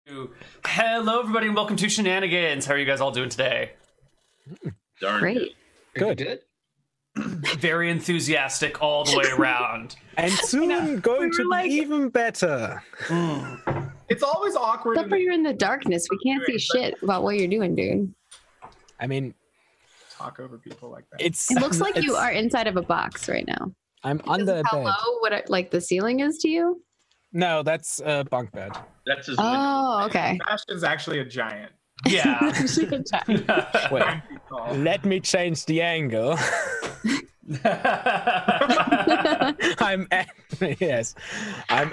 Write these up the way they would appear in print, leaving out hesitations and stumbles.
Hello, everybody, and welcome to Shenanigans. How are you guys all doing today? Darn great. Good. Very enthusiastic all the way around. And soon going to be even better. It's always awkward. Except for you're in the darkness. We can't see shit about what you're doing, dude. I mean, talk over people like that. it looks like you are inside of a box right now. I'm under a how bed. low like the ceiling is to you? No, that's a bunk bed. That's his Oh, okay. Bastian's actually a giant. Yeah. Wait, let me change the angle. I'm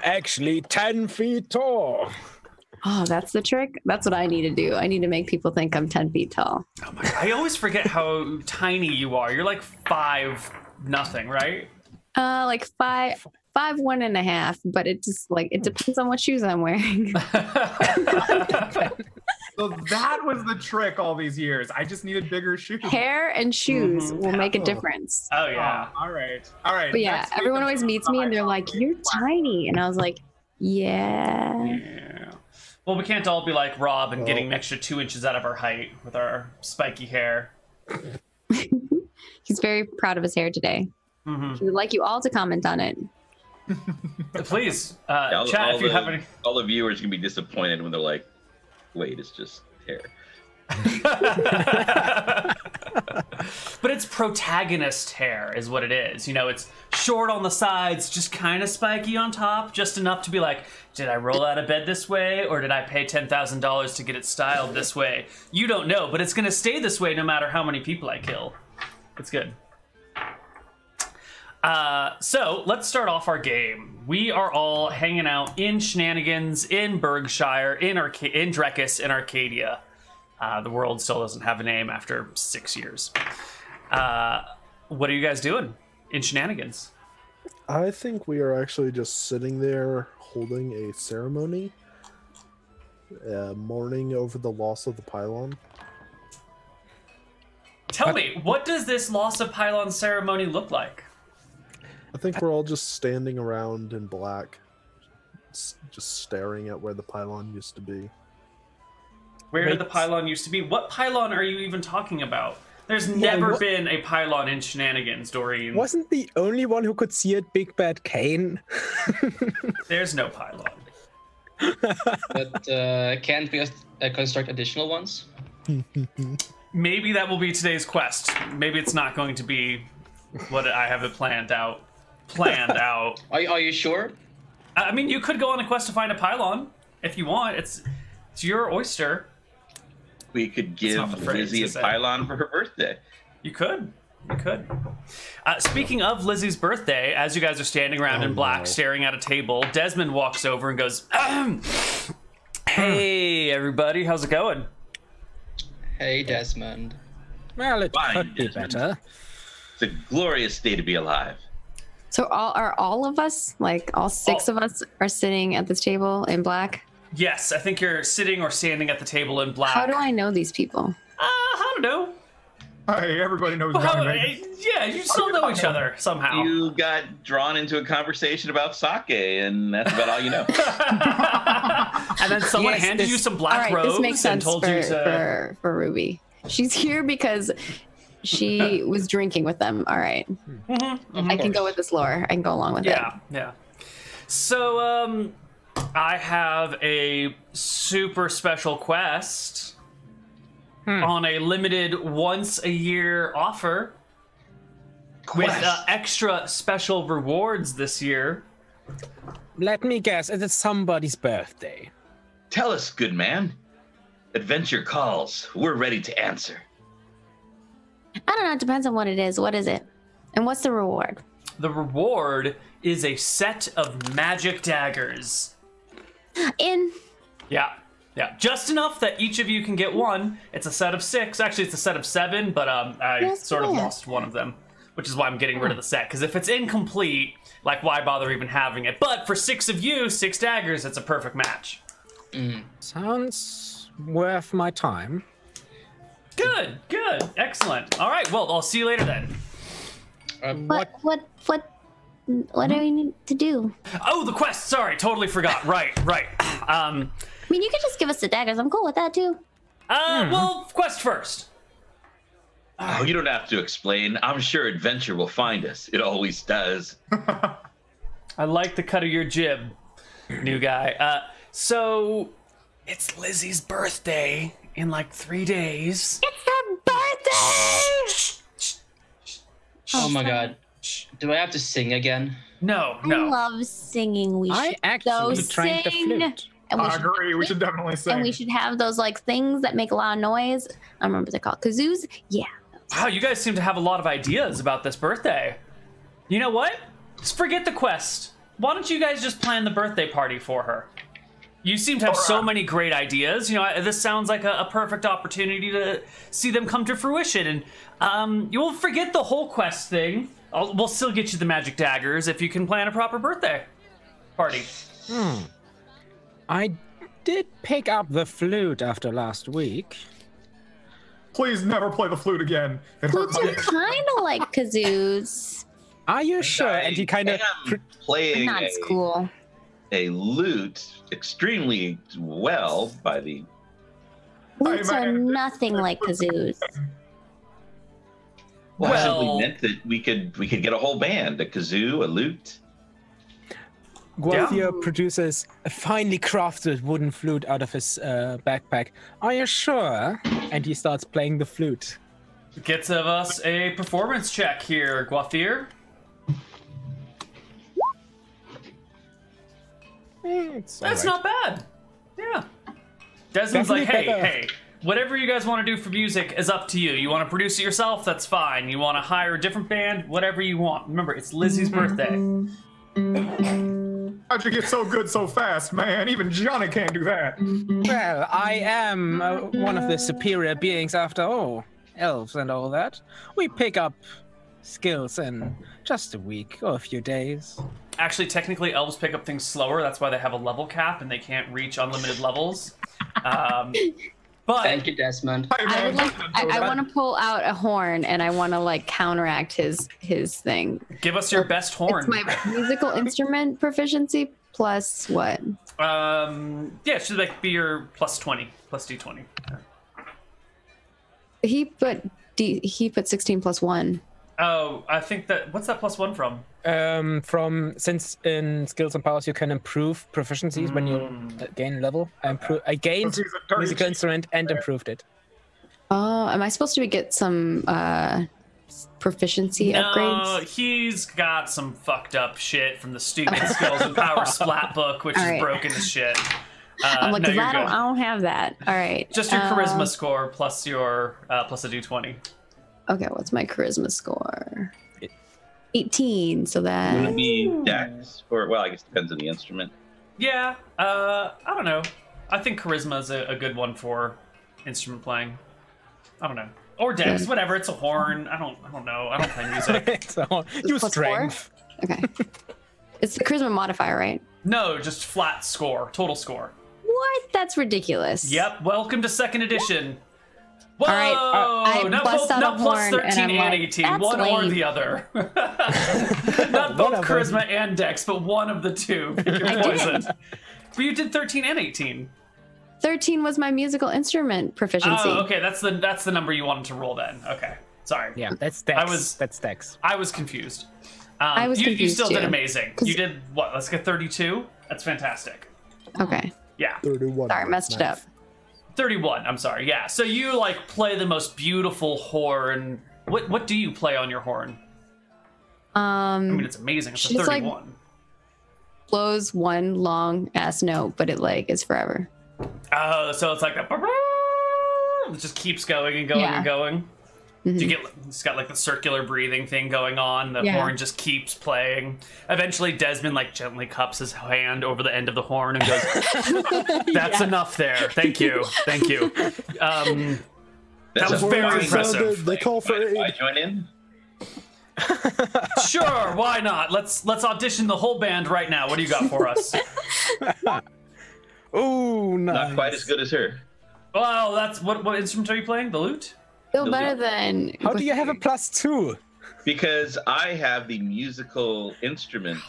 actually 10 feet tall. Oh, that's the trick. That's what I need to do. I need to make people think I'm 10 feet tall. Oh my God. I always forget how tiny you are. You're like 5'0", right? Like 5'1.5", but it just it depends on what shoes I'm wearing. So that was the trick all these years. I just needed bigger shoes. Hair and shoes will make a difference. Oh yeah. All right. But yeah, everyone always meets me and they're like, "You're tiny," and I was like, "Yeah." Yeah. Well, we can't all be like Rob and getting an extra 2 inches out of our height with our spiky hair. He's very proud of his hair today. He would like you all to comment on it. Please, chat if you have any. All the viewers can be disappointed when they're like, "Wait, it's just hair." But it's protagonist hair is what it is. You know, it's short on the sides, just kind of spiky on top, just enough to be like, did I roll out of bed this way, or did I pay $10,000 to get it styled this way? You don't know, but it's going to stay this way no matter how many people I kill. It's good. So let's start off our game. We are all hanging out in Shenanigans, in Berkshire, in Drekis, in Arcadia. The world still doesn't have a name after 6 years. What are you guys doing in Shenanigans? I think we are actually just sitting there holding a ceremony, mourning over the loss of the pylon. Tell me, what does this loss of pylon ceremony look like? I think we're all just standing around in black, just staring at where the pylon used to be. Where did the pylon used to be? What pylon are you even talking about? There's never been a pylon in Shenanigans, Doreen. Wasn't the only one who could see it Big Bad Kane? There's no pylon. But can't we construct additional ones? Maybe that will be today's quest. Maybe it's not going to be what I have it planned out. Are you sure? I mean, you could go on a quest to find a pylon if you want. It's your oyster. We could give Lizzy a pylon for her birthday. You could. Speaking of Lizzie's birthday, as you guys are standing around in black staring at a table, Desmond walks over and goes, "Hey, everybody, how's it going?" Hey, Desmond. Well, it Fine, could be Desmond. better. It's a glorious day to be alive. So all of us, like all six of us, are sitting at this table in black? Yes, I think you're sitting or standing at the table in black. How do I know these people? I don't know. Hey, everybody knows. Yeah, you still know each other somehow. You got drawn into a conversation about sake, and that's about all you know. And then someone handed you some black robes this makes sense and told you to... for Ruby. She's here because she was drinking with them. All right. I can go with this lore. I can go along with it. Yeah. So, I have a super special quest on a limited once-a-year offer with extra special rewards this year. Let me guess, it is somebody's birthday. Tell us, good man. Adventure calls. We're ready to answer. I don't know. It depends on what it is. What is it? And what's the reward? The reward is a set of magic daggers. Yeah. Just enough that each of you can get one. It's a set of 6. Actually, it's a set of 7, but I sort of lost one of them, which is why I'm getting rid of the set. Because if it's incomplete, like, why bother even having it? But for 6 of you, 6 daggers, it's a perfect match. Sounds worth my time. Good. Excellent. All right, well, I'll see you later then. What do we need to do? Oh, the quest. Sorry, totally forgot. Right. I mean, you could just give us the daggers. I'm cool with that too. Well, quest first. Oh, you don't have to explain. I'm sure adventure will find us. It always does. I like the cut of your jib, new guy. So, it's Lizzy's birthday in like 3 days. It's her birthday! Oh my god. Do I have to sing again? No. I love singing. We I should actually go tried the sing. flute. And I agree. We should definitely sing. And we should have those like things that make a loud noise. I remember what they're called. Kazoos? Yeah. Wow, you guys seem to have a lot of ideas about this birthday. You know what? Just forget the quest. Why don't you guys just plan the birthday party for her? You seem to have so many great ideas. You know, this sounds like a perfect opportunity to see them come to fruition. And you will forget the whole quest thing. We'll still get you the magic daggers if you can plan a proper birthday party. I did pick up the flute after last week. Please never play the flute again. It hurt Flutes my are kind of like kazoos. Are you sure? And he kind of playing Not as cool. a lute extremely well by the. Flutes I are imagine- nothing like kazoos. Well, Well- simply meant that we could get a whole band, a kazoo, a lute. Gualtier produces a finely crafted wooden flute out of his backpack. Are you sure? And he starts playing the flute. Gets of us a performance check here, Guathier. It's That's alright. not bad. Yeah. Desmond's like, Definitely better. hey, whatever you guys want to do for music is up to you. You want to produce it yourself? That's fine. You want to hire a different band? Whatever you want. Remember, it's Lizzy's birthday. How'd you get so good so fast, man? Even Johnny can't do that. Well, I am one of the superior beings after all. Elves and all that. We pick up skills in just a week or a few days. Actually, technically, elves pick up things slower. That's why they have a level cap and they can't reach unlimited levels. But Thank you, Desmond. I would like. I want to pull out a horn and I want to like counteract his thing. give us your best horn. It's my musical instrument proficiency plus what? Yeah, it should like be your plus 20, plus D20. He put 16 plus 1. Oh, I think that. What's that plus 1 from? Since in skills and powers you can improve proficiencies when you gain level. I gained He's a dirty musical instrument and improved it. Oh, am I supposed to get some proficiency No, upgrades? he's got some fucked up shit from the stupid skills and power splat book, which All is right. broken as shit. I'm like, no, 'cause you're I good. don't have that. All right. Just your charisma score plus your plus a D20. Okay, what's my charisma score? 18. So that. Would it be dex? Or, well, I guess it depends on the instrument. Yeah, I don't know. I think charisma is a good one for instrument playing. I don't know. Or dex, whatever. It's a horn. I don't know. I don't play music. So use Plus strength. 4? Okay. It's the charisma modifier, right? No, just flat score, total score. What? That's ridiculous. Yep. Welcome to second edition. Whoa! All right, I not bust both, out not a plus horn, and 13 I'm and like, 18. that's One or lame. the other. Not both Whatever. charisma and dex, but one of the two. Pick your poison. But you did 13 and 18. 13 was my musical instrument proficiency. Oh, okay. That's the number you wanted to roll then. Okay. Sorry. Yeah, that's dex. was- That's dex. I was confused. I was you confused still too. did amazing. You did what? Let's get 32. That's fantastic. Okay. Yeah. 31. Sorry, messed it up. 31. I'm sorry. Yeah. So you like play the most beautiful horn. What do you play on your horn? I mean, it's amazing. It's a She's like- 31. Blows one long ass note, but it like is forever. Oh, so it's like a. It just keeps going and going Yeah. and going. Do you get? It's got like the circular breathing thing going on. The Yeah. horn just keeps playing. Eventually, Desmond like gently cups his hand over the end of the horn and goes, "That's enough there. Thank you, thank you." That was a very fine impressive. They call for Mind if I aid. join in? Sure, why not? Let's audition the whole band right now. What do you got for us? Oh, nice. Not quite as good as her. Well, that's what instrument are you playing? The lute? Still better than. How do you have a +2? Because I have the musical instruments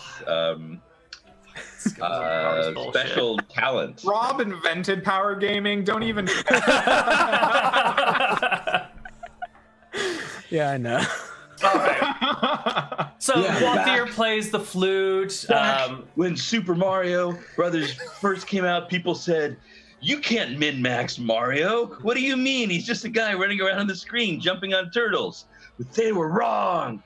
Special talent. Rob invented power gaming. Don't even. Yeah, I know. All right. So Guathier plays the flute. When Super Mario Brothers first came out, people said, "You can't min-max Mario. What do you mean? He's just a guy running around on the screen, jumping on turtles." But they were wrong.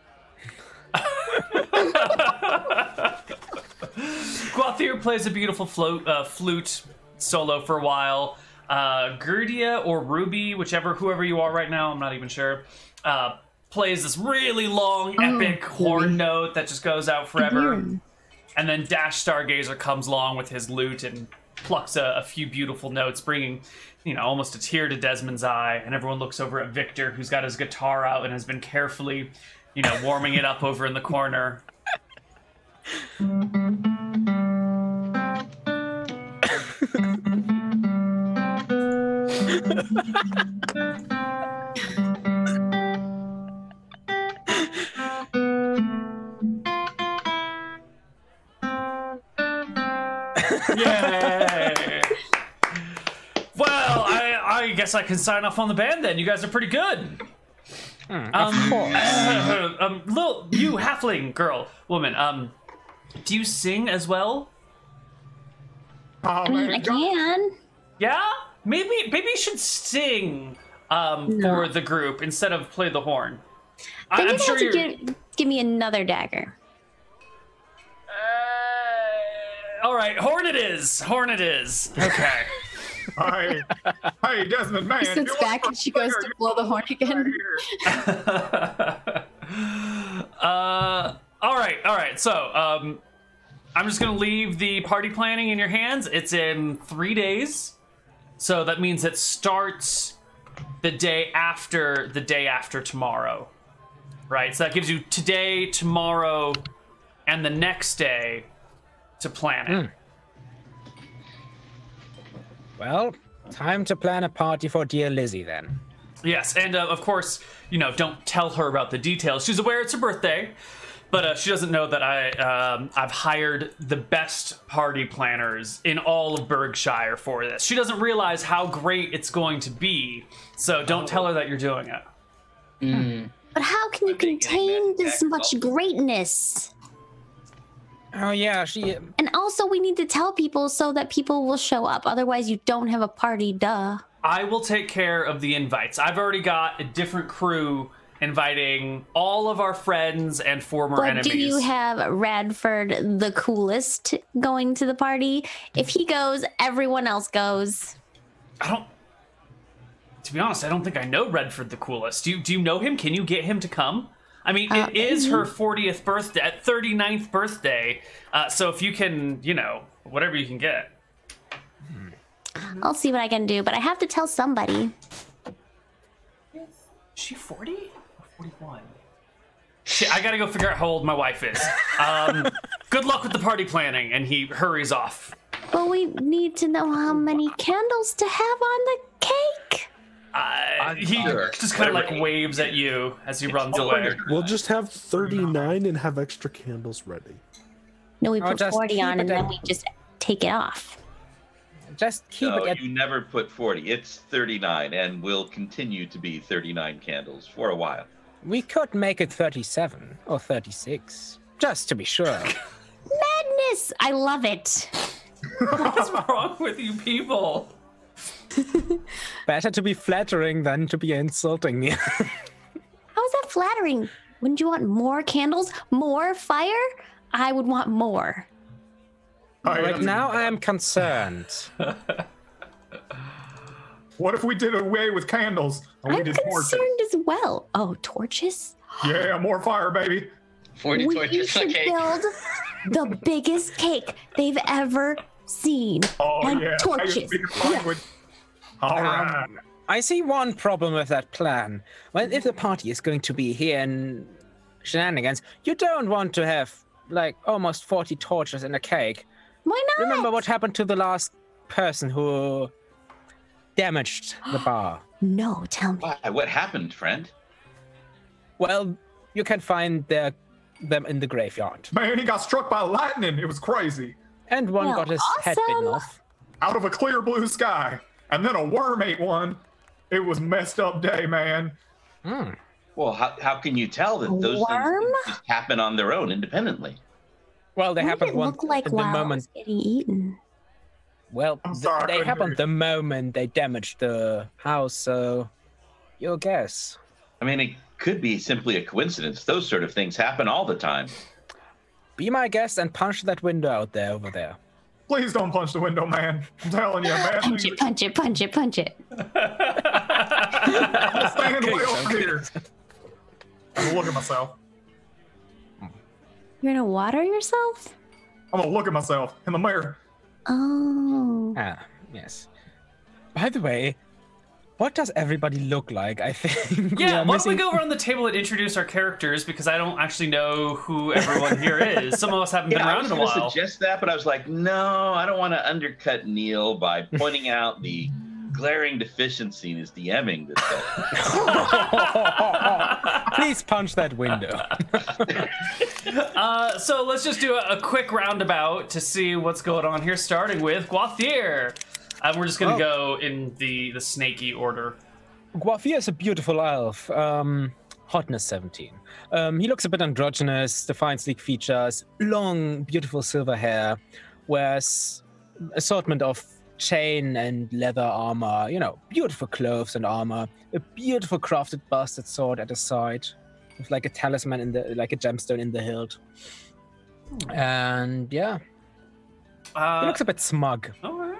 Guathier plays a beautiful flute solo for a while. Gerdia or Ruby, whoever you are right now, I'm not even sure, plays this really long, epic horn note that just goes out forever. And then Dash Stargazer comes along with his lute and plucks a few beautiful notes, bringing, almost a tear to Desmond's eye. And everyone looks over at Victor, who's got his guitar out and has been carefully, warming it up over in the corner. Yay! Well, I guess I can sign off on the band then. You guys are pretty good. Of course. You halfling woman, do you sing as well? I mean, I can. Yeah? Maybe you should sing for the group instead of play the horn. Then I'm sure you you're... have to give me another dagger. All right, horn it is. Okay. Hey, Desmond, man. She sits back and she goes to blow the horn again. All right. So, I'm just gonna leave the party planning in your hands. It's in 3 days, so that means it starts the day after tomorrow, right? So that gives you today, tomorrow, and the next day to plan it. Well, time to plan a party for dear Lizzy then. Yes, and of course, don't tell her about the details. She's aware it's her birthday, but she doesn't know that I've hired the best party planners in all of Berkshire for this. She doesn't realize how great it's going to be, so don't tell her that you're doing it. But how can you contain this much greatness? Oh yeah, And also we need to tell people so that people will show up. Otherwise you don't have a party, duh. I will take care of the invites. I've already got a different crew inviting all of our friends and former enemies. Do you have Radford the coolest going to the party? If he goes, everyone else goes. To be honest, I don't think I know Redford the coolest. Do you know him? Can you get him to come? I mean, it is her 40th birthday, 39th birthday. So if you can, whatever you can get. I'll see what I can do, but I have to tell somebody. Is she 40 or 41? Shit, I gotta go figure out how old my wife is. Good luck with the party planning, and he hurries off. But we need to know how many candles to have on the cake. He just kind of like waves at you as he runs away. We'll just have 39 and have extra candles ready. No, we put just 40 on keep and it then at- we just take it off. Just keep No, it at you never put 40. It's 39 and will continue to be 39 candles for a while. We could make it 37 or 36, just to be sure. Madness! I love it. What's wrong with you people? Better to be flattering than to be insulting me. How is that flattering? Wouldn't you want more candles? More fire? I would want more. Right now I am concerned. What if we did away with candles? And we I'm did torches? concerned as well. Oh, torches? Yeah, more fire, baby. 40 We torches should okay. build the biggest cake they've ever seen. Oh, and yeah. torches. I speak language. All right. I see one problem with that plan. Well, if the party is going to be here in Shenanigans, you don't want to have like almost 40 torches in a cake. Why not? Remember what happened to the last person who damaged the bar? No, tell me. Why? What happened, friend? Well, you can find them in the graveyard. Man, he got struck by lightning. It was crazy. And one Well, got his head bitten awesome. off. Out of a clear blue sky. And then a worm ate one. It was messed up day, man. Well, how can you tell that those things Worm? didn't just happen on their own independently? Well, they What did happened it one look like in the while it moment. was getting eaten? Well, I'm sorry, I they couldn't happened hear the moment they damaged the house, so your guess. I mean, it could be simply a coincidence. Those sort of things happen all the time. Be my guest and punch that window out there over there. Please don't punch the window, man. I'm telling you, man. Punch it, punch it, punch it, punch it. I'm staying way over here. I'm gonna look at myself. You're gonna water yourself? I'm gonna look at myself in the mirror. Oh. Ah, yes. By the way, what does everybody look like? I think. Yeah, are why don't we missing- go around the table and introduce our characters, because I don't actually know who everyone here is. Some of us haven't been I around was in a going to while. suggest that, but I was like, no, I don't want to undercut Neal by pointing out the glaring deficiency in his DMing this day. Please punch that window. So let's just do a quick roundabout to see what's going on here, starting with Guathier. We're just going to go in the snaky order. Guafia is a beautiful elf. Hotness 17. He looks a bit androgynous, defines sleek features, long, beautiful silver hair, wears assortment of chain and leather armor, beautiful clothes and armor, a beautiful crafted bastard sword at his side, with like a talisman like a gemstone in the hilt. And yeah, he looks a bit smug. All right.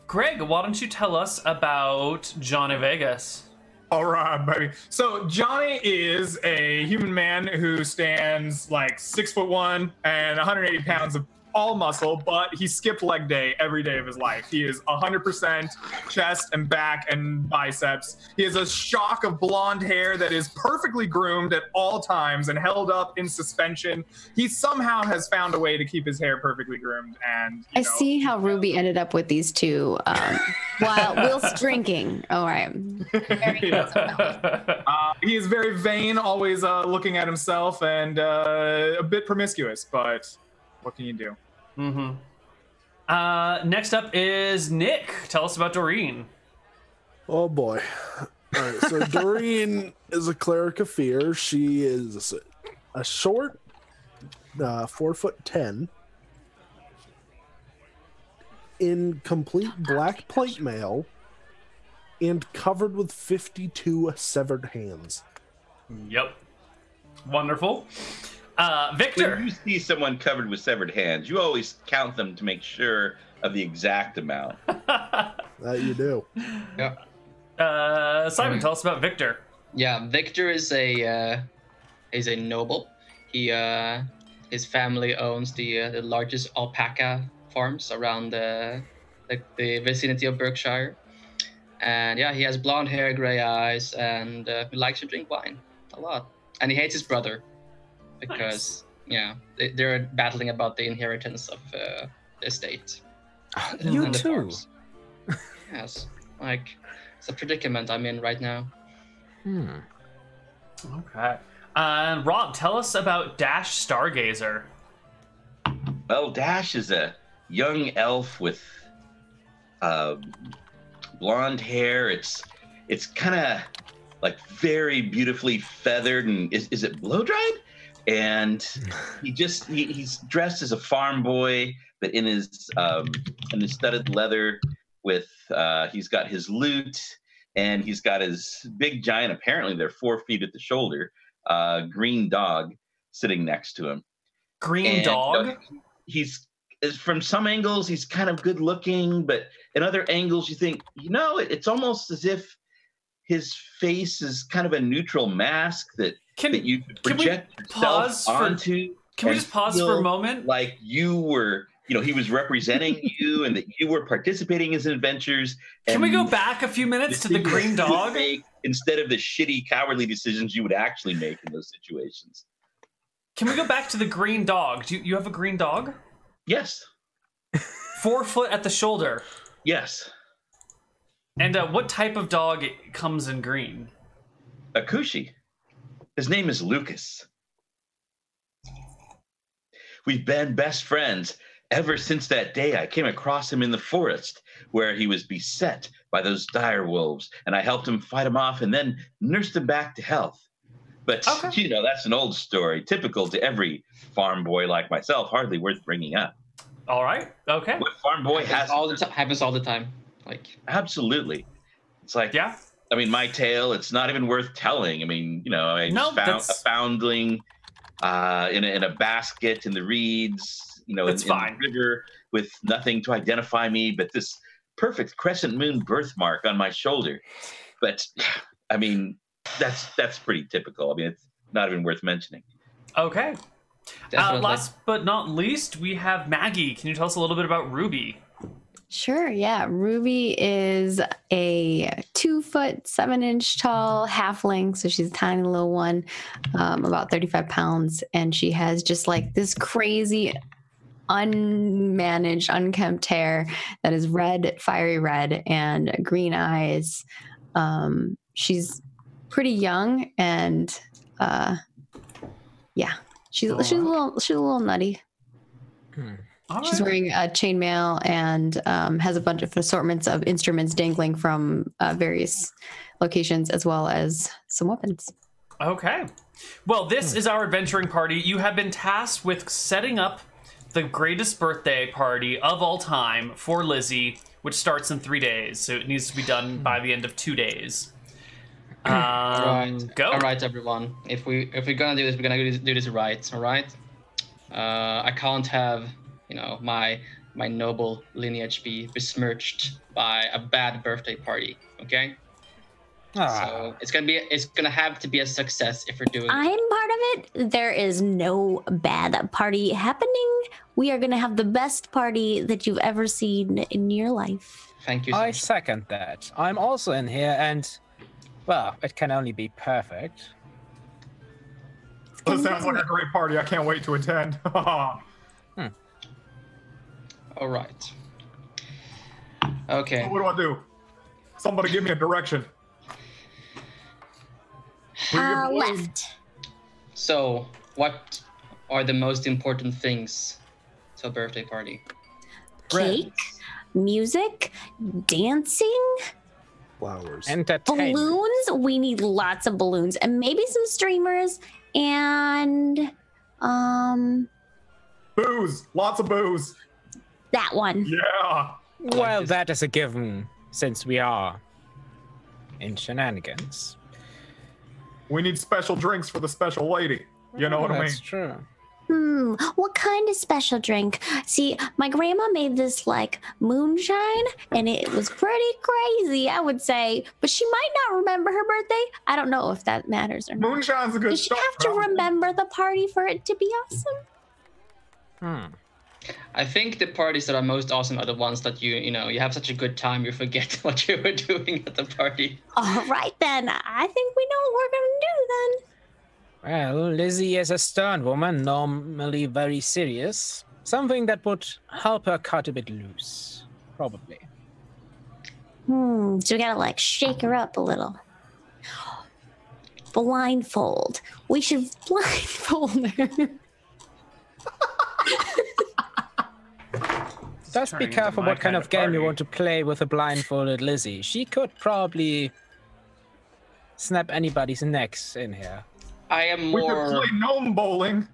Greg, why don't you tell us about Johnny Vegas? All right, baby. So Johnny is a human man who stands like 6'1" and 180 pounds of all muscle, but he skipped leg day every day of his life. He is 100% chest and back and biceps. He has a shock of blonde hair that is perfectly groomed at all times and held up in suspension. He somehow has found a way to keep his hair perfectly groomed. And I see how Ruby ended up with these two whilst drinking. All right. Very he is very vain, always looking at himself, and a bit promiscuous, but what can you do? Next up is Nick. Tell us about Doreen. Oh boy. All right, so Doreen is a cleric of fear. She is a short, 4'10", in complete black plate mail, and covered with 52 severed hands. Yep. Wonderful. Victor. When you see someone covered with severed hands, you always count them to make sure of the exact amount. That you do. Yeah. Simon, tell us about Victor. Yeah, Victor is a noble. He his family owns the largest alpaca farms around the vicinity of Berkshire, and yeah, he has blonde hair, gray eyes, and he likes to drink wine a lot. And he hates his brother because they're battling about the inheritance of the estate. You and the too. farms. Yes, like it's a predicament I'm in right now. Okay. Rob, tell us about Dash Stargazer. Well, Dash is a young elf with blonde hair. It's kind of like very beautifully feathered, and is it blow dried? And he's dressed as a farm boy, but in his studded leather. With he's got his lute, and he's got his big giant. Apparently, they're 4 feet at the shoulder. Green dog sitting next to him. Green dog. From some angles he's kind of good looking, but in other angles you think, it's almost as if his face is kind of a neutral mask that you could project yourself onto. Can we just pause for a moment? Like you were, he was representing you, and that you were participating in his adventures. Can we go back a few minutes to the green dog? Instead of the shitty, cowardly decisions you would actually make in those situations. Can we go back to the green dog? Do you have a green dog? Yes. 4 foot at the shoulder. Yes. And what type of dog comes in green? A Kushi. His name is Lucas. We've been best friends ever since that day, I came across him in the forest where he was beset by those dire wolves, and I helped him fight them off and then nursed him back to health. But, that's an old story, typical to every farm boy like myself, hardly worth bringing up. All right. Okay. What farm boy happens all the time. Like, absolutely. It's like, yeah. I mean, my tale, it's not even worth telling. I mean, I found a foundling in a basket in the reeds, in the river with nothing to identify me but this perfect crescent moon birthmark on my shoulder. But, I mean, that's pretty typical. I mean, it's not even worth mentioning. Okay. Last but not least, we have Maggie. Can you tell us a little bit about Ruby? Sure, yeah. Ruby is a 2'7" tall halfling, so she's a tiny little one, about 35 pounds, and she has just like this crazy, unmanaged, unkempt hair that is red, fiery red, and green eyes. She's pretty young, and she's a little nutty. She's wearing a chainmail and has a bunch of assortments of instruments dangling from various locations, as well as some weapons. Okay. Well, this is our adventuring party. You have been tasked with setting up the greatest birthday party of all time for Lizzy, which starts in 3 days. So it needs to be done by the end of 2 days. All right. Go. All right, everyone. If we're gonna do this, we're gonna do this right. All right. I can't have my noble lineage be besmirched by a bad birthday party. Okay. So it's gonna have to be a success if we're doing. I'm part of it. There is no bad party happening. We are gonna have the best party that you've ever seen in your life. Thank you. I second that. I'm also in here, and well, it can only be perfect. This sounds like a great party. I can't wait to attend. All right. Okay. What do? Somebody give me a direction. Left. So, what are the most important things to a birthday party? Cake, music, dancing, flowers, entertainment. balloons. We need lots of balloons, and maybe some streamers, and booze. Lots of booze. That one. Yeah. Well, that is a given, since we are in Shenanigans. We need special drinks for the special lady. You know what I mean? That's true. What kind of special drink? See, my grandma made this like moonshine, and it was pretty crazy, I would say. But she might not remember her birthday. I don't know if that matters or not. Moonshine's a good Does she have to remember the party for it to be awesome? I think the parties that are most awesome are the ones that you have such a good time you forget what you were doing at the party. All right then, I think we know what we're gonna do then. Well, Lizzy is a stern woman, normally very serious. Something that would help her cut a bit loose, probably. So we gotta like shake her up a little. Blindfold. We should blindfold her. Just be careful what kind of game you want to play with a blindfolded Lizzy. She could probably snap anybody's necks in here. I am We more. could play gnome bowling.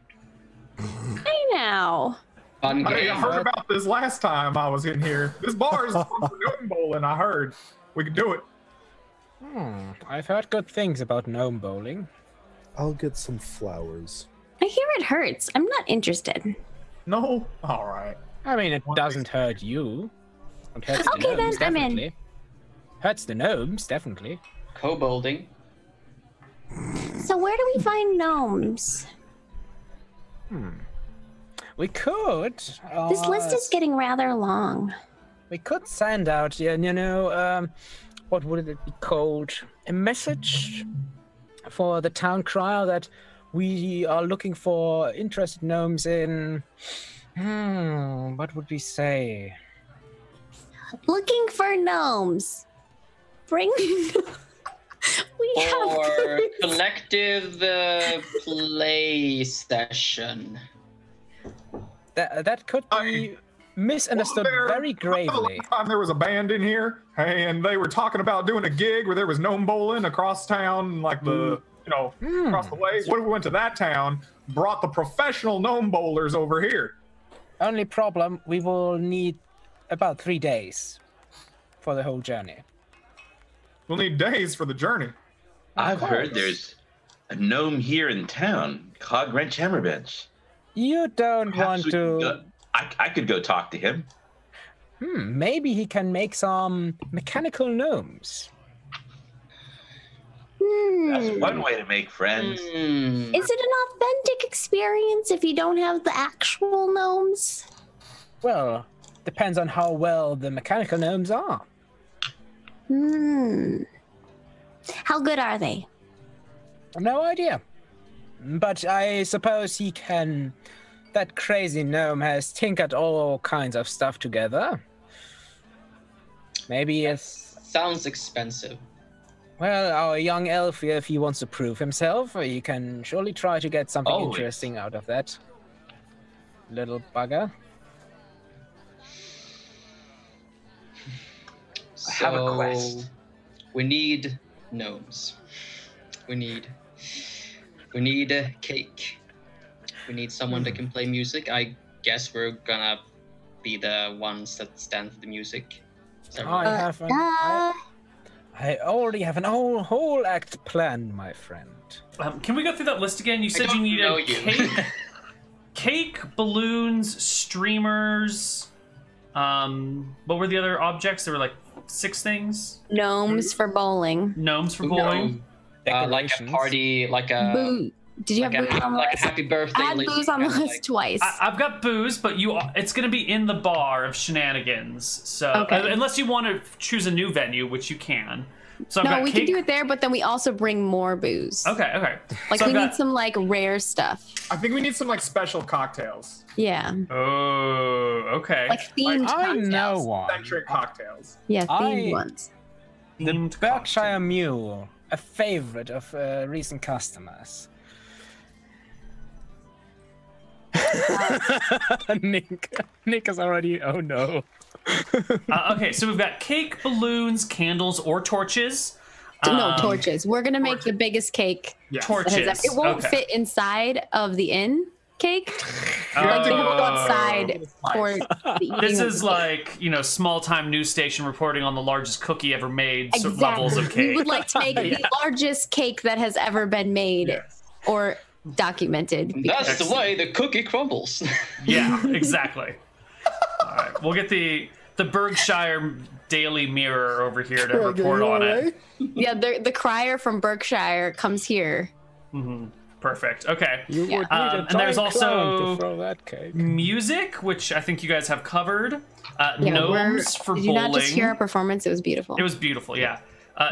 Hey now. Fun I game. heard about this last time I was in here. This bar is for gnome bowling, I heard. We could do it. I've heard good things about gnome bowling. I'll get some flowers. I hear it hurts. I'm not interested. No? All right. I mean, it doesn't hurt you. It hurts Okay, the gnomes, then I'm in. definitely. Hurts the gnomes, definitely. Kobolding. So where do we find gnomes? We could. This list is getting rather long. We could send out, what would it be called? A message for the town crier that we are looking for interested gnomes in. What would we say? Looking for gnomes. Bring. We have. Or collective play session. That could be misunderstood very gravely. Last time there was a band in here, and they were talking about doing a gig where there was gnome bowling across town, like across the way. What if we went to that town, brought the professional gnome bowlers over here? Only problem, we will need about 3 days for the whole journey. We'll need days for the journey. I've heard there's a gnome here in town, Cog Wrench Hammerbench. You don't Perhaps want we can to... go- I could go talk to him. Maybe he can make some mechanical gnomes. That's one way to make friends. Is it an authentic experience if you don't have the actual gnomes? Well, depends on how well the mechanical gnomes are. How good are they? No idea. But I suppose he can... That crazy gnome has tinkered all kinds of stuff together. Maybe it's... Sounds expensive. Well, our young elf, if he wants to prove himself, he can surely try to get something Always. interesting out of that little bugger. I have a So, quest. we need gnomes. We need a cake. We need someone that can play music. I guess we're gonna be the ones that stand for the music. Is that right? I already have an whole act planned, my friend. Can we go through that list again? You said you don't know needed you. cake, balloons, streamers. What were the other objects? There were like 6 things. Gnomes for bowling. Gnomes for bowling. Like a party, like a Boo. Did you have booze on the like a list? happy birthday. I had list, booze on the kinda list like- twice. I've got booze, but it's going to be in the bar of Shenanigans. So Okay. unless you want to choose a new venue, which you can. So I've No, got we cake. can do it there, but then we also bring more booze. Okay. Like So we I've got- need some like rare stuff. I think we need some like special cocktails, Yeah. Oh, okay. Like themed I cocktails. know one. centric cocktails. Yeah, themed I- ones. The Themed Berkshire cocktail. Mule, a favorite of recent customers. Nick is already. Oh no. Okay, so we've got cake, balloons, candles, or torches. No, torches. We're gonna make the biggest cake. Yes. that has Torches. it won't Okay. fit inside of the inn cake. Oh. Like they will go outside for the eating. This of is the cake. like, small-time news station reporting on the largest cookie ever made levels of Exactly. We cake. would like to make the largest cake that has ever been made Yes. or documented. That's the way the cookie crumbles. Yeah, exactly. All right, we'll get the Berkshire Daily Mirror over here to report on it. Yeah, the crier from Berkshire comes here. Perfect. Okay. You would need a and there's giant clown also to throw that cake. music, which I think you guys have covered. Yeah, Gnomes for did you bowling. not just hear our performance? It was beautiful. It was beautiful, yeah.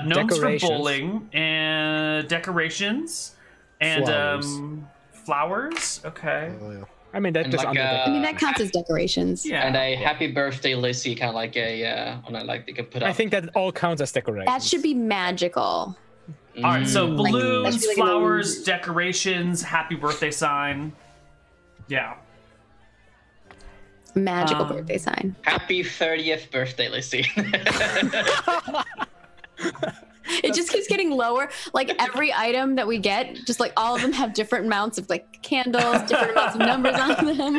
Gnomes for Decorations. bowling and decorations and flowers. Okay. Oh, yeah. I mean, that And just like under I mean, that counts as decorations. Yeah. And a happy birthday, Lizzy, kind of like they can put up. I think that all counts as decorations. That should be magical. All right, so Like, balloons, that should be like flowers, a- decorations, happy birthday sign. Yeah. Magical birthday sign. Happy 30th birthday, Lizzy. It just keeps getting lower. Like every item that we get, just like all of them have different amounts of like candles, different amounts of numbers on them.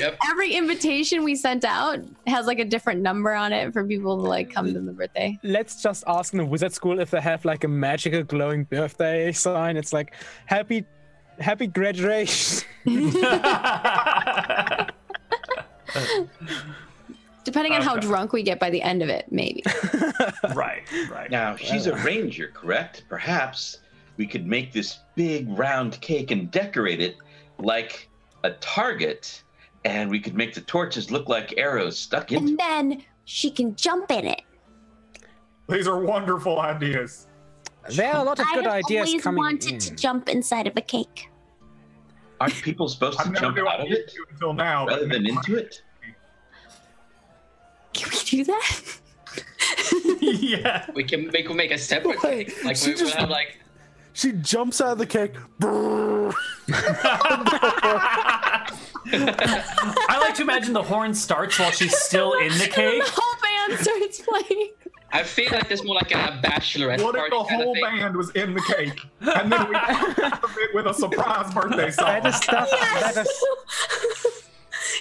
Yep. Every invitation we sent out has like a different number on it for people to like come to the birthday. Let's just ask in the wizard school if they have like a magical glowing birthday sign. It's like happy graduation. Depending on how Okay. drunk we get by the end of it, maybe. Right. Now, she's a ranger, correct? Perhaps we could make this big round cake and decorate it like a target, and we could make the torches look like arrows stuck into And then she can jump in it. These are wonderful ideas. There are a lot of I good have ideas always coming wanted in. to jump inside of a cake. Aren't people supposed to I've never jump been out of it until now. rather than into it? Can we do that? Yeah. we can make a separate Wait, cake. Like she we'll just- have like She jumps out of the cake. Brrr. I like to imagine the horn starts while she's still in the cake. The whole band starts playing. I feel like there's more like a bachelorette What if party the kind of whole thing. band was in the cake, and then we top of it with a surprise birthday song? That is stuff. Yes. That is,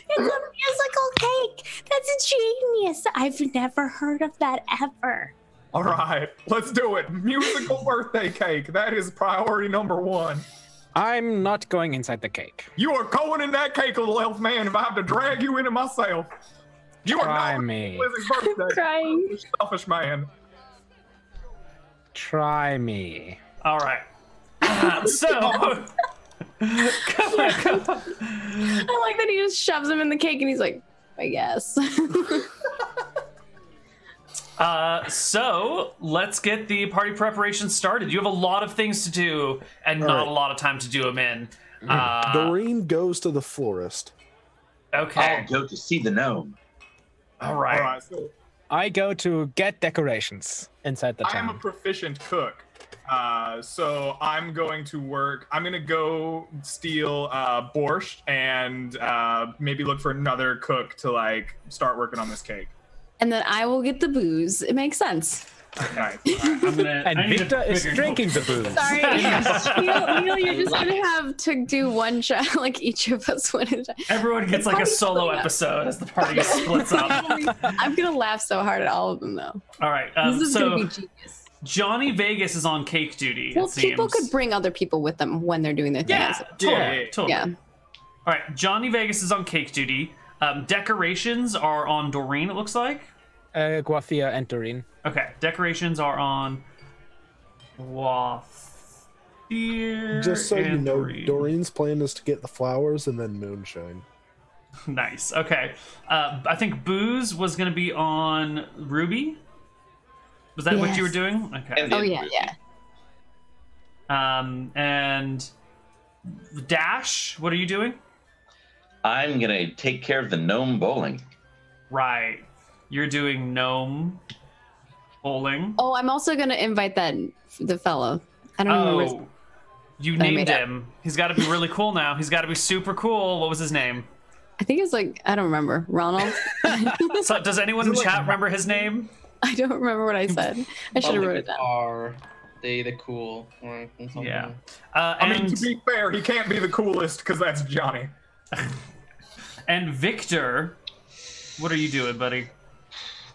It's a musical cake. That's genius. I've never heard of that ever. All right, let's do it. Musical birthday cake. That is priority number 1. I'm not going inside the cake. You are going in that cake, little elf man, if I have to drag you in it myself. You are Try not me. Lizzy's birthday. Crying. You selfish man. Try me. All right. So, come on. I like that he just shoves him in the cake and he's like, I guess. So let's get the party preparation started. You have a lot of things to do and All not right. a lot of time to do them in. Doreen goes to the florist. Okay. I'll go to see the gnome. All right. All right, so I go to get decorations inside the I am a town. proficient cook. So I'm going to work. I'm going to go steal borscht and maybe look for another cook to like start working on this cake. And then I will get the booze. It makes sense. Nice. I'm gonna. And I need Victor a is bigger- drinking the booze. Sorry. Neal, you're just going to have to do one shot, like each of us one at a time. Everyone gets like a Party's solo splitting up. episode as the party splits up. I'm going to laugh so hard at all of them, though. All right. This is going to So be genius. Johnny Vegas is on cake duty. Well, it seems. people could bring other people with them when they're doing their thing. Yeah, totally. Yeah. Totally. Yeah. All right. Johnny Vegas is on cake duty. Decorations are on Doreen. It looks like. Guathia and Doreen. Okay, decorations are on Wathir. Just so you and know, Doreen. Doreen's plan is to get the flowers and then moonshine. Nice. Okay. I think booze was going to be on Ruby. Was that what you were Yes. doing? Okay. And Oh, then- yeah, yeah. And Dash, what are you doing? I'm gonna take care of the gnome bowling. Right. You're doing gnome bowling. Oh, I'm also going to invite the fellow. I don't remember. Oh, you that I named made up. him. He's got to be really cool now. He's got to be super cool. What was his name? I think it's like, I don't remember. Ronald? So, does anyone in chat remember his name? I don't remember what I said. I should have Probably wrote it down. Are they the cool? Or something. Yeah. I mean, And, to be fair, he can't be the coolest because that's Johnny. and Victor, what are you doing, buddy?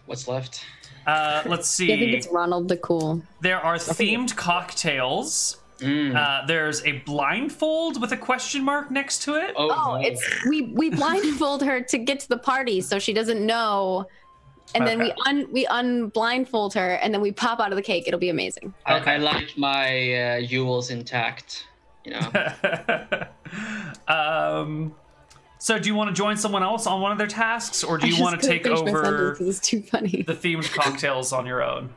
What's left? Let's see. I think it's Ronald the Cool. There are themed cocktails. There's a blindfold with a question mark next to it. Oh, no. it's we blindfold her to get to the party so she doesn't know. And then we unblindfold her and then we pop out of the cake. It'll be amazing. I like my jewels intact. You know. So do you want to join someone else on one of their tasks, or do you I want just to couldn't take finish my over sentence. It's too funny. the themed cocktails on your own?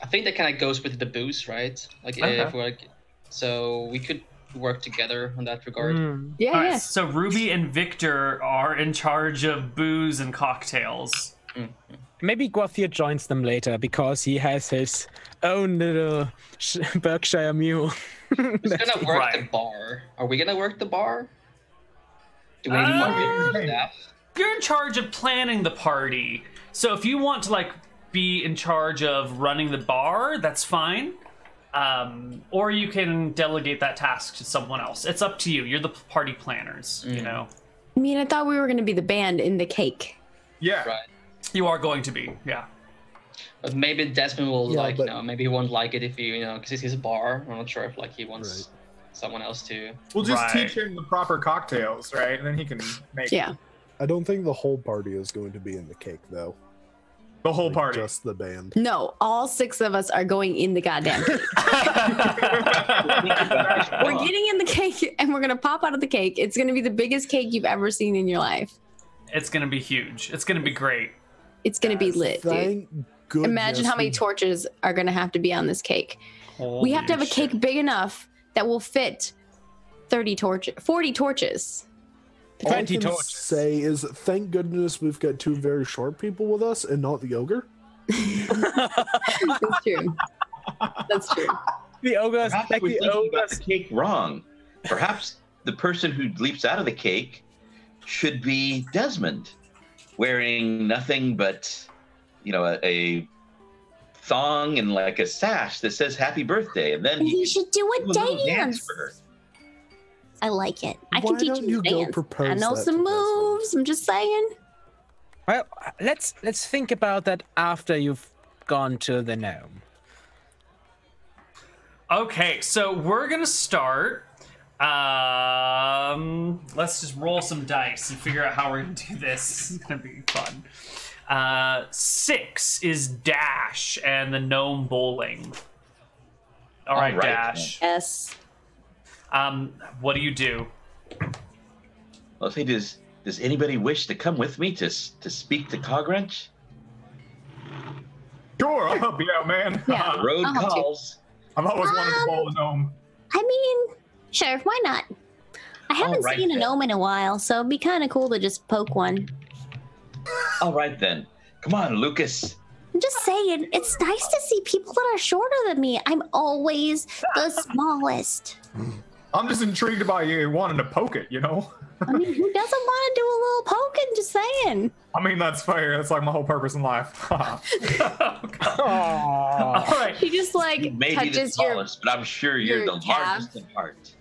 I think that kind of goes with the booze, right? Like Okay. if we're like, so we could work together on that regard. Yeah, All right, yeah. so Ruby and Victor are in charge of booze and cocktails. Maybe Guathia joins them later because he has his own little Berkshire mule. Who's gonna work the Right. bar? Are we gonna work the bar? Do we need more staff? You're in charge of planning the party. So if you want to like be in charge of running the bar, that's fine. Or you can delegate that task to someone else. It's up to you. You're the party planners, you know. I mean, I thought we were going to be the band in the cake. Yeah. Right. You are going to be, yeah. But maybe Desmond will Yeah, like, but- you know, maybe he won't like it if you know, because it's his bar. I'm not sure if like he wants someone else to. We'll just Right. teach him the proper cocktails, right? And then he can make Yeah. I don't think the whole party is going to be in the cake, though. the whole Like, party. Just the band. No, all 6 of us are going in the goddamn cake. We're getting in the cake and we're going to pop out of the cake. It's going to be the biggest cake you've ever seen in your life. It's going to be huge. It's going to be great. It's going to be lit, dude. Thank goodness. Imagine how many we- torches are going to have to be on this cake. We have to have a Holy cake big enough that will fit 40 torches. All I 20 can torches. say is thank goodness we've got 2 very short people with us and not the ogre. That's true. That's true. The ogres, Perhaps like we're the thinking about ogres. the cake wrong. Perhaps the person who leaps out of the cake should be Desmond, wearing nothing but, a thong and like a sash that says "Happy Birthday," and then he should do a little dance. for her. I like it. I Why can teach don't him you to go dance. propose I know that some to Desmond? moves. I'm just saying. Well, let's think about that after you've gone to the gnome. Okay, so we're gonna start. Let's just roll some dice and figure out how we're gonna do this. It's gonna be fun. 6 is Dash and the gnome bowling. All right, Dash. Yes. What do you do? Well, say, does anybody wish to come with me to speak to Cogwrench? Sure, I'll help you out, man. Yeah. Road I'll help you. calls. I've always wanted to bowl a gnome. I mean, sure, why not? I haven't right, seen a then. gnome in a while, so it'd be kind of cool to just poke one. All right, then. Come on, Lucas. I'm just saying, it's nice to see people that are shorter than me. I'm always the smallest. I'm just intrigued by you wanting to poke it, I mean, who doesn't want to do a little poking? Just saying. I mean, that's fair. That's like my whole purpose in life. All right. She just like You may be the touches your. smallest, but I'm sure you're your the calf. largest in heart.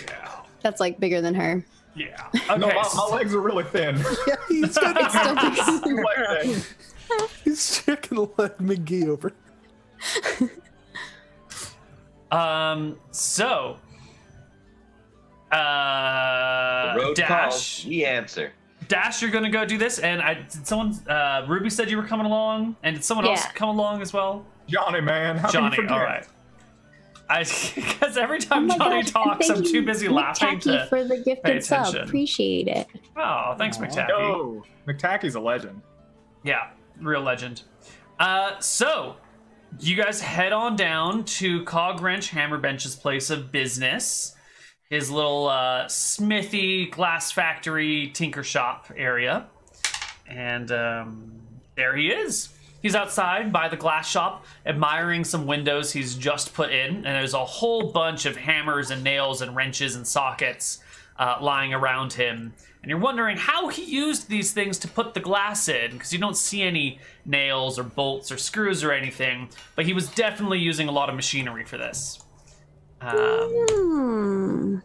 Yeah. That's like bigger than her. Yeah. No, Okay. my legs are really thin. Yeah, he's got It's still big. Like that. he's chicken leg McGee over. So. The road Dash. calls, we answer. Dash, you're gonna go do this, and did someone? Ruby said you were coming along, and did someone else Yeah. come along as well? Johnny, man. How Johnny, can you forget? all right. Because every Oh time my Johnny gosh, and talks, I'm thank too you, busy laughing McTacky, to for the pay gifted sub. attention. Appreciate it. Oh, thanks, McTacky. Yo, McTacky's a legend. Yeah, real legend. So you guys head on down to Cogwrench Hammerbench's place of business, his little smithy, glass factory, tinker shop area, and there he is. He's outside by the glass shop, admiring some windows he's just put in, and there's a whole bunch of hammers and nails and wrenches and sockets lying around him. And you're wondering how he used these things to put the glass in, because you don't see any nails or bolts or screws or anything, but he was definitely using a lot of machinery for this. Hmm.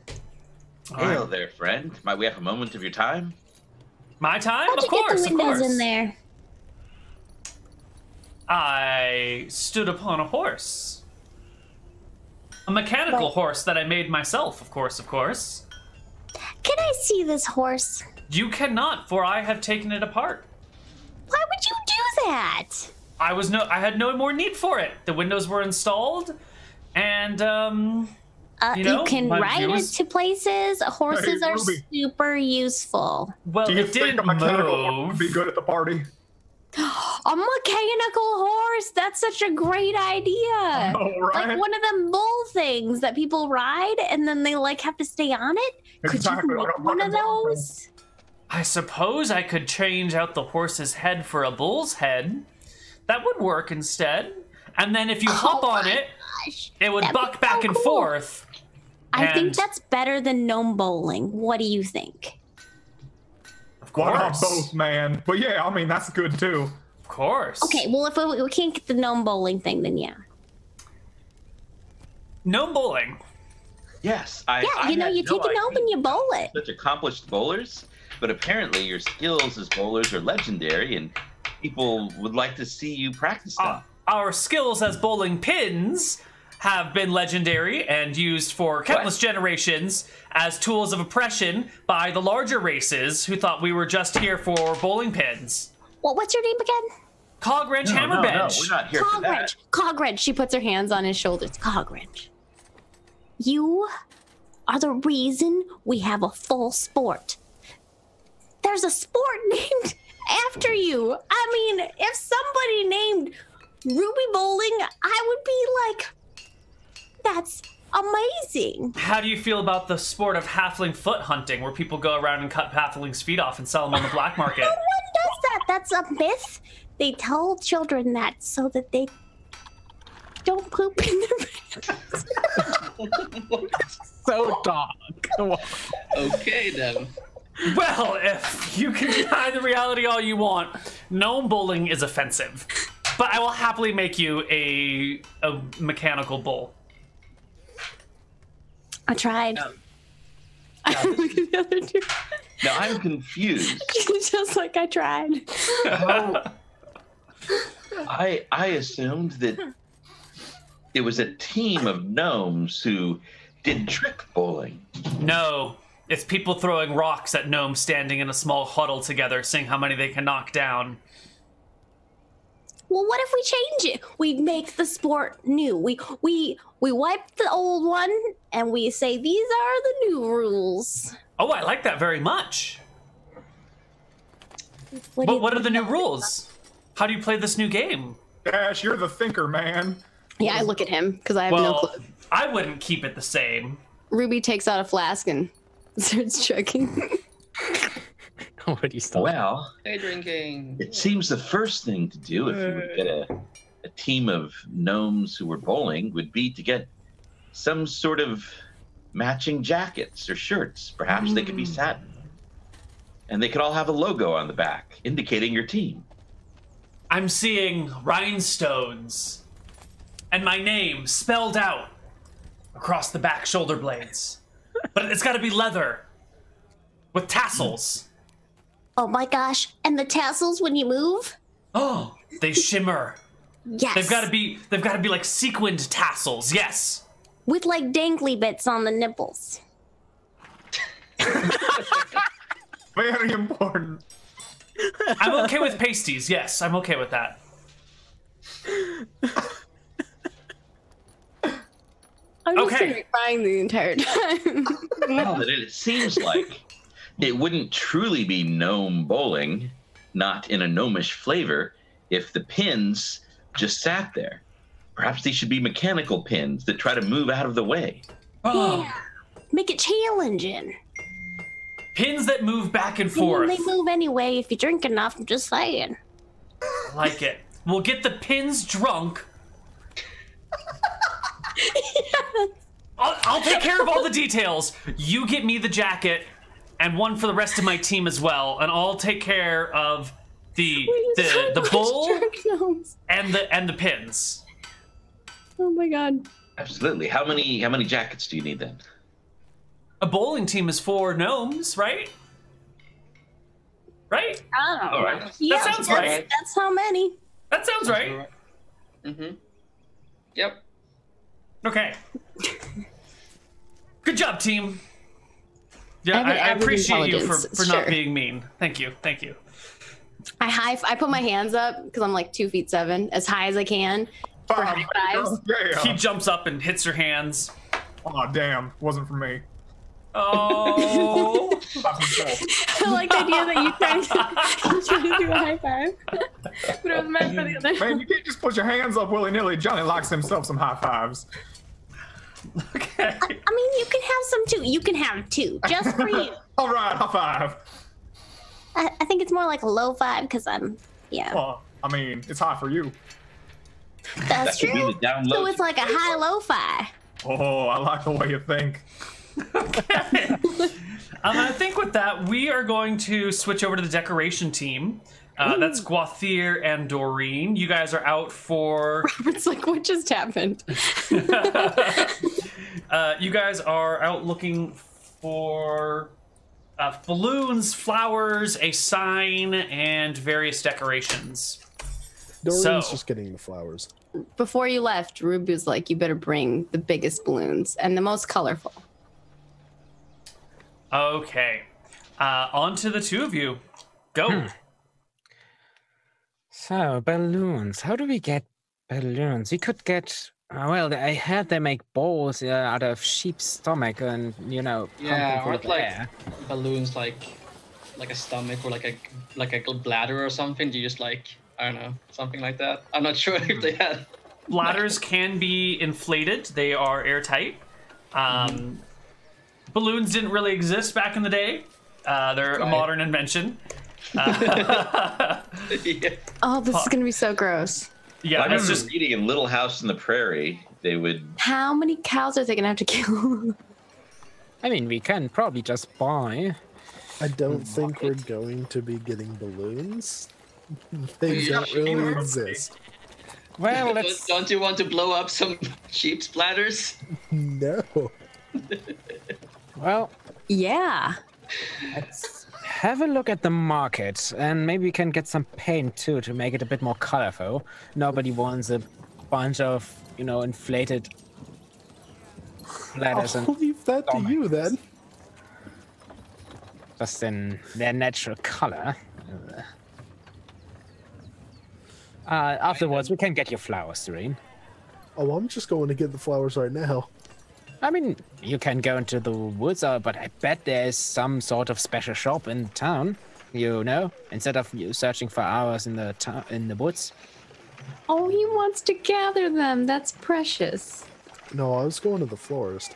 Hail there, friend. Might we have a moment of your time? My time? How'd Of you course, get the of windows course. in there? I stood upon a horse. A mechanical Right. horse that I made myself, of course, of course. Can I see this horse? You cannot, for I have taken it apart. Why would you do that? I had no more need for it. The windows were installed, and You know, can my ride viewers- it to places. Horses Hey, are Ruby. super useful. well, Do you it think didn't a mechanical horse move. would be good at the party? A mechanical horse. That's such a great idea. Oh, right? Like one of them bull things that people ride and then they like have to stay on it. Exactly, Could you like make a one of fucking bull thing. those? I suppose I could change out the horse's head for a bull's head. That would work instead. And then if you hop on my it, Gosh, it would that'd be buck back so and cool. forth. I think And- that's better than gnome bowling. What do you think? Of Why not course. both, man? But yeah, I mean, that's good too. Of course. Okay, well if we can't get the gnome bowling thing, then yeah. No bowling. Yes. Yeah, you know, had you no take a gnome idea and you bowl it. such accomplished bowlers, but apparently your skills as bowlers are legendary, and people would like to see you practice them. Our skills as bowling pins have been legendary and used for countless generations as tools of oppression by the larger races who thought we were just here for bowling pins. Well, what's your name again? Cogwrench No, Hammerbench. we're not here for that. Cogwrench. Cogwrench. She puts her hands on his shoulders. Cogwrench. You are the reason we have a full sport. There's a sport named after you. I mean, if somebody named Ruby Bowling, I would be like, that's amazing. How do you feel about the sport of halfling foot hunting, where people go around and cut halflings' feet off and sell them on the black market? No one does that. That's a myth. They tell children that so that they don't poop in their pants. So dark. Okay then. Well, if you can deny the reality all you want, gnome bowling is offensive. But I will happily make you a mechanical bull. I tried. Look at the other two. Now I'm confused. Just like I tried. I assumed that it was a team of gnomes who did trick bowling. No, it's people throwing rocks at gnomes standing in a small huddle together, seeing how many they can knock down. Well, what if we change it? We make the sport new. We wipe the old one and we say these are the new rules. Oh, I like that very much. What are the new rules? How do you play this new game? Dash, you're the thinker, man. Yeah, I look at him because I have no clue. I wouldn't keep it the same. Ruby takes out a flask and starts chugging. Already stopped. Well, Day drinking. it seems the first thing to do if you would get a team of gnomes who were bowling would be to get some sort of matching jackets or shirts. Perhaps they could be satin. And they could all have a logo on the back indicating your team. I'm seeing rhinestones and my name spelled out across the back shoulder blades. But it's got to be leather with tassels. Oh my gosh! And the tassels when you move? Oh, they shimmer. Yes. They've got to be like sequined tassels. Yes. With like dangly bits on the nipples. Very important. I'm okay with pasties. Yes, I'm okay with that. I'm just Okay. gonna be crying the entire time. Well, it seems like it wouldn't truly be gnome bowling, not in a gnomish flavor, if the pins just sat there. Perhaps these should be mechanical pins that try to move out of the way. Oh, Yeah. Make it challenging. pins that move back and I forth. mean, they move anyway if you drink enough. I'm just saying. I like it. We'll get the pins drunk. I'll take care of all the details. You get me the jacket and one for the rest of my team as well, and I'll take care of the bowl and the pins. Oh my god. Absolutely. How many jackets do you need then? A bowling team is 4 gnomes, right? Right? I don't know. All right. Yeah, sounds right. That's how many. That sounds right. Mm-hmm. Yep. Okay. Good job, team. Yeah, I have an I average appreciate you for intelligence, not sure. being mean. Thank you. Thank you. I put my hands up because I'm like 2'7", as high as I can for high fives. Yeah. He jumps up and hits your hands. Oh, damn. Wasn't for me. Oh. I like the idea that you tried to do a high five, but it was meant for the other. Man, you can't just put your hands up willy-nilly. Johnny likes himself some high fives. Okay. I mean, you can have some too. You can have 2 just for you. All right, high five. I think it's more like a low 5 because yeah, Well, I mean, it's high for you. that's That could be true. the down So low. it's like a high low 5. Oh, I like the way you think. I think with that, we are going to switch over to the decoration team. That's Guathir and Doreen. You guys are out for... It's like, what just happened? you guys are out looking for balloons, flowers, a sign, and various decorations. Doreen's So- just getting the flowers. Before you left, Ruby was like, you better bring the biggest balloons and the most colorful. Okay. On to the 2 of you. Go. So, balloons. How do we get balloons? We could get... well, I heard they make balls out of sheep's stomach and, pump them Yeah, full or of like air. balloons, like a stomach or like a bladder or something. You just I don't know, something like that. I'm not sure if they had. Bladders can be inflated. They are airtight. Balloons didn't really exist back in the day. They're a Right. modern invention. Yeah. Oh, this is going to be so gross. Yeah, I that's remember just reading in Little House on the Prairie they would. How many cows are they gonna have to kill? I mean, we can probably just buy. I don't think we're going to be getting balloons. They don't really exist. Well, let's... Don't you want to blow up some sheep splatters? No. Well, Yeah. let's have a look at the market, and maybe we can get some paint too to make it a bit more colorful. Nobody wants a bunch of, you know, inflated letters I'll and leave that to you then. just in their natural color. Afterwards, we can get your flowers, Serene. Oh, I'm just going to get the flowers right now. I mean, you can go into the woods, but I bet there's some sort of special shop in town. You know, instead of you searching for hours in the woods. Oh, he wants to gather them. That's precious. No, I was going to the florist.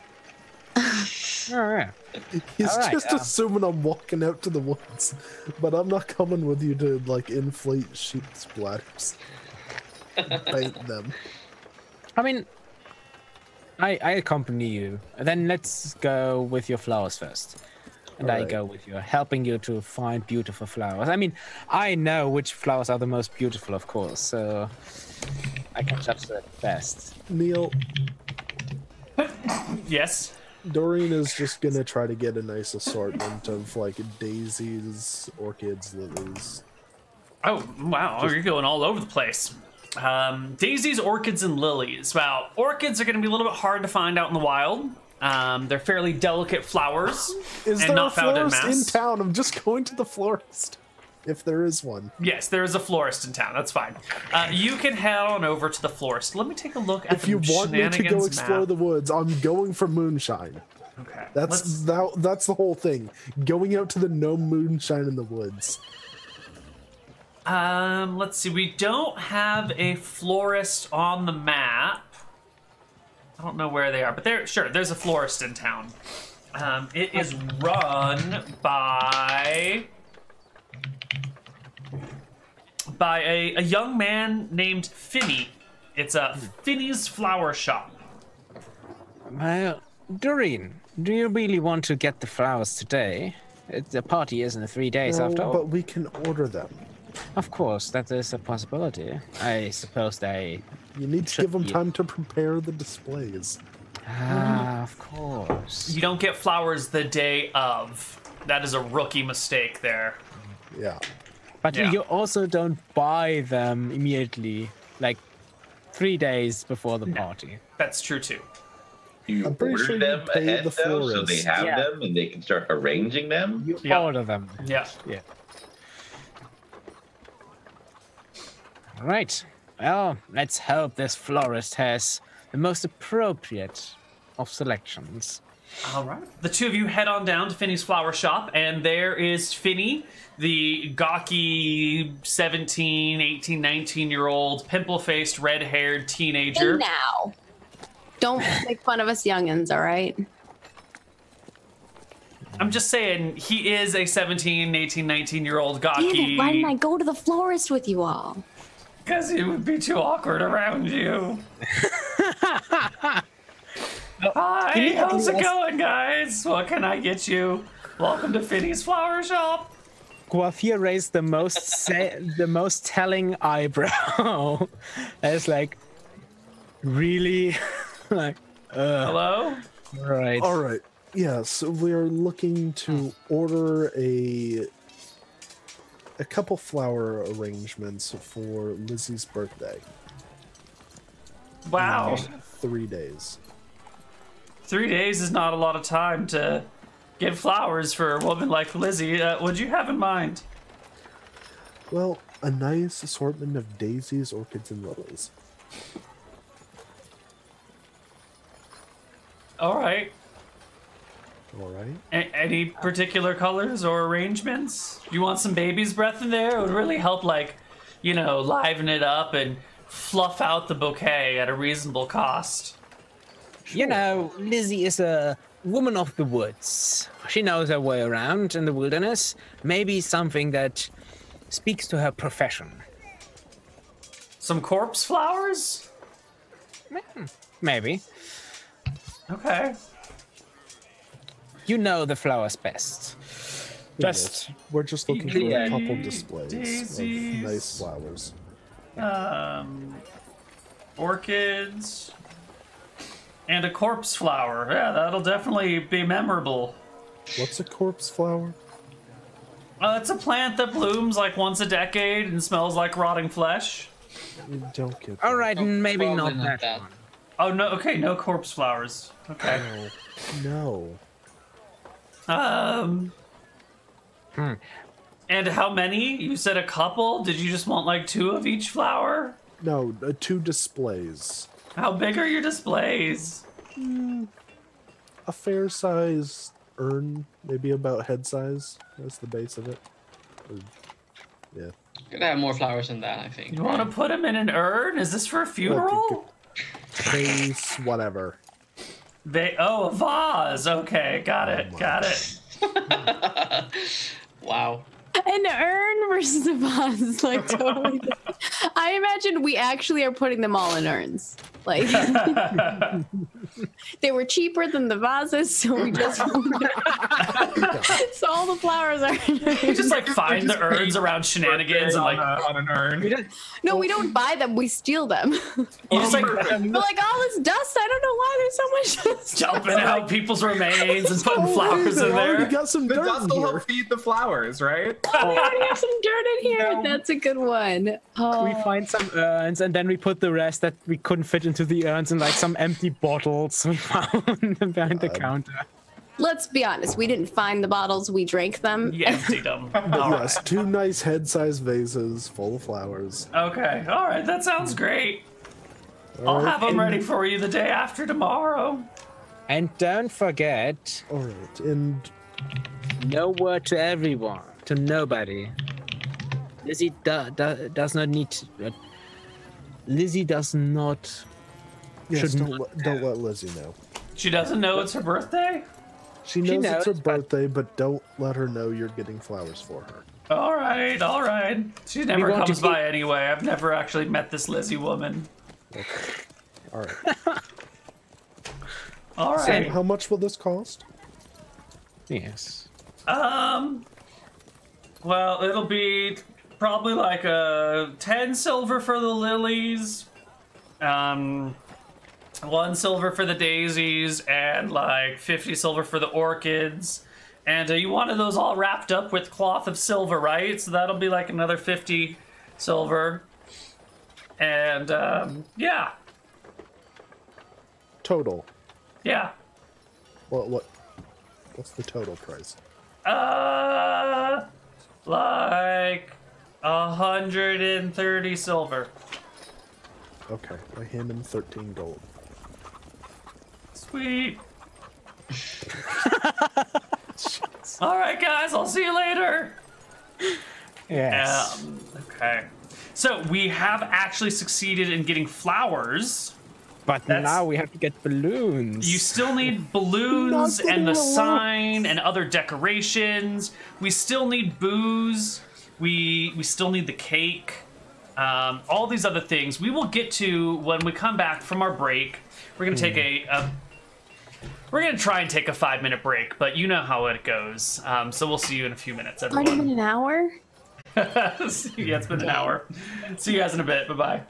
All right. He's All right, just assuming I'm walking out to the woods, but I'm not coming with you to like inflate sheep splatters. Paint them. I mean, I accompany you. Then let's go with your flowers first. And I Alright. go with you, helping you to find beautiful flowers. I mean, I know which flowers are the most beautiful, of course, so I can judge that best. Neal, Yes. Doreen is just gonna try to get a nice assortment of like daisies, orchids, lilies. Oh, wow. You're going all over the place. Daisies, orchids, and lilies. Well, orchids are going to be a little bit hard to find out in the wild. They're fairly delicate flowers Is and there not a found in florist mass. in town? I'm just going to the florist, if there is one. Yes, there is a florist in town. That's fine. You can head on over to the florist. Let me take a look at If you want me to go Shenanigans explore map. the woods, I'm going for moonshine. Okay. That's the whole thing. Going out to the no moonshine in the woods. Let's see. We don't have a florist on the map. I don't know where they are, but there's a florist in town. It is run by a young man named Finney. It's a Finney's Flower Shop. Well, Doreen, do you really want to get the flowers today? The party isn't in 3 days after No, all. but we can order them. Of course, that is a possibility. I suppose they... You need to Should give them be. time to prepare the displays. of course. You don't get flowers the day of. That is a rookie mistake there. Yeah. But Yeah. you also don't buy them immediately, like 3 days before the party. That's true too. You I'm pretty order sure you them pay ahead the though, so they florist. have Yeah. them and they can start arranging them. You Yeah. order them. Yeah. Yeah. Right. Well, let's hope this florist has the most appropriate of selections. All right. The two of you head on down to Finney's Flower Shop, and there is Finney, the gawky 17, 18, 19-year-old, pimple-faced, red-haired teenager. Hey now. Don't make fun of us youngins, all right? I'm just saying, he is a 17, 18, 19-year-old Damn it, why didn't I gawky. go to the florist with you all? Because it would be too awkward around you. Hi, how's it going, guys? What can I get you? Welcome to Finney's Flower Shop. Guafir raised the most the most telling eyebrow. It's like, really? Like, Hello? right. All right. Yeah, so we're looking to order a couple flower arrangements for Lizzy's birthday. Wow. 3 days. 3 days is not a lot of time to give flowers for a woman like Lizzy. What'd you have in mind? Well, a nice assortment of daisies, orchids, and lilies. All right. All right. Any particular colors or arrangements? You want some baby's breath in there? It would really help, like, you know, liven it up and fluff out the bouquet at a reasonable cost. You know, Lizzy is a woman of the woods. She knows her way around in the wilderness. Maybe something that speaks to her profession. Some corpse flowers? Maybe. Okay. You know the flowers best. Just we're just looking for a couple displays daisies. of nice flowers. Orchids. And a corpse flower. Yeah, that'll definitely be memorable. What's a corpse flower? It's a plant that blooms like once a decade and smells like rotting flesh. You don't get that. All right, maybe Probably not that one. Oh, no, okay, no corpse flowers. Okay. No. And how many? You said a couple? Did you just want like 2 of each flower? No, 2 displays. How big are your displays? A fair size urn, maybe about head size. That's the base of it. Yeah. Could have more flowers than that, I think. You want to put them in an urn? Is this for a funeral? Vase, whatever. A vase. Okay, got it. Got it. Wow. An urn versus a vase, like totally. I imagine we actually are putting them all in urns. Like they were cheaper than the vases, so we just so all the flowers are. You just like find the urns around Shenanigans and like on an urn. No, we don't buy them. We steal them. you just like But like all this dust, I don't know why there's so much dust. jumping out people's remains and putting flowers in already there. got some The dirt dust in will here. help feed the flowers, right? Oh, we already have some dirt in here. That's a good one. Oh. We find some urns and then we put the rest that we couldn't fit into the urns in like some empty bottles we found behind the counter. Let's be honest. We didn't find the bottles. We drank them. You emptied them. But All right. yes, 2 nice head-sized vases full of flowers. Okay. All right. That sounds great. I'll All right. have them ready for you the day after tomorrow. And don't forget, All right, and no word to everyone, to nobody. Lizzy does not need to, Lizzy does not. yes, Should don't let Lizzy know. She doesn't know it's her birthday? She knows it's her knows, but- birthday, but don't let her know you're getting flowers for her. All right. All right. She never want to comes keep- by anyway. I've never actually met this Lizzy woman. All right. All So right. how much will this cost? Yes. Well, it'll be probably like 10 silver for the lilies, 1 silver for the daisies, and like 50 silver for the orchids. And you wanted those all wrapped up with cloth of silver, right? So that'll be like another 50 silver. And yeah, Total. yeah. What's the total price? Like 130 silver. Okay, I hand him 13 gold. Sweet. All right, guys, I'll see you later. Yes. Okay. So we have actually succeeded in getting flowers. But That's- now we have to get balloons. You still need balloons Not and the getting sign and other decorations. We still need booze. We still need the cake. All these other things we will get to when we come back from our break. We're gonna take we're gonna try and take a 5-minute break, but you know how it goes. So we'll see you in a few minutes, Not even everyone. an hour. Yeah, it's been an hour. See you guys in a bit. Bye bye.